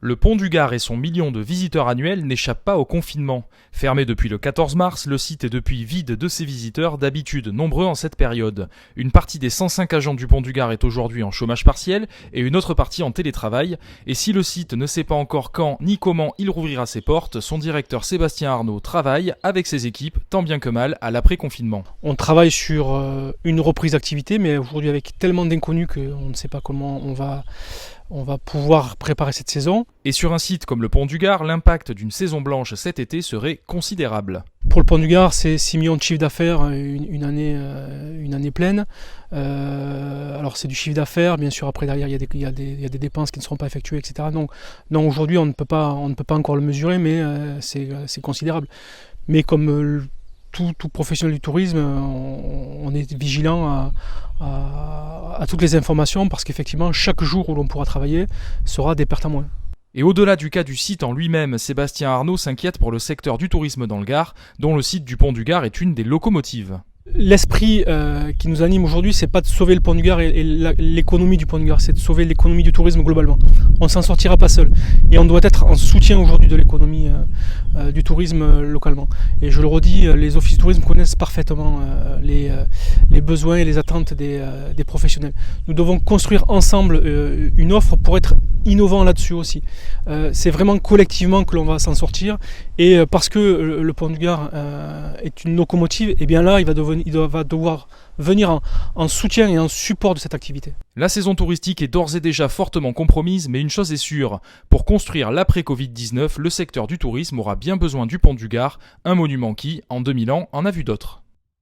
Le pont du Gard et son million de visiteurs annuels n'échappent pas au confinement. Fermé depuis le 14 mars, le site est depuis vide de ses visiteurs, d'habitude nombreux en cette période. Une partie des 105 agents du pont du Gard est aujourd'hui en chômage partiel et une autre partie en télétravail. Et si le site ne sait pas encore quand ni comment il rouvrira ses portes, son directeur Sébastien Arnaud travaille avec ses équipes tant bien que mal à l'après-confinement. On travaille sur une reprise d'activité, mais aujourd'hui avec tellement d'inconnus qu'on ne sait pas comment on va pouvoir préparer cette saison. Et sur un site comme le Pont du Gard, l'impact d'une saison blanche cet été serait considérable. Pour le Pont du Gard, c'est 6 millions de chiffre d'affaires une année pleine. Alors c'est du chiffre d'affaires, bien sûr après derrière il y a des dépenses qui ne seront pas effectuées, etc. Donc aujourd'hui on ne peut pas encore le mesurer, mais c'est considérable. Mais comme tout professionnel du tourisme, on est vigilant à toutes les informations parce qu'effectivement chaque jour où l'on pourra travailler sera des pertes à moins. Et au-delà du cas du site en lui-même, Sébastien Arnaud s'inquiète pour le secteur du tourisme dans le Gard, dont le site du Pont du Gard est une des locomotives. L'esprit qui nous anime aujourd'hui, c'est pas de sauver le Pont du Gard et l'économie du Pont du Gard, c'est de sauver l'économie du tourisme globalement. On s'en sortira pas seul et on doit être en soutien aujourd'hui de l'économie du tourisme localement. Et je le redis, les offices de tourisme connaissent parfaitement les besoins et les attentes des professionnels. Nous devons construire ensemble une offre pour être innovant là-dessus aussi. C'est vraiment collectivement que l'on va s'en sortir et parce que le Pont du Gard est une locomotive, et bien là il va devoir venir en soutien et en support de cette activité. La saison touristique est d'ores et déjà fortement compromise, mais une chose est sûre, pour construire l'après-Covid-19, le secteur du tourisme aura bien besoin du Pont du Gard, un monument qui, en 2000 ans, en a vu d'autres.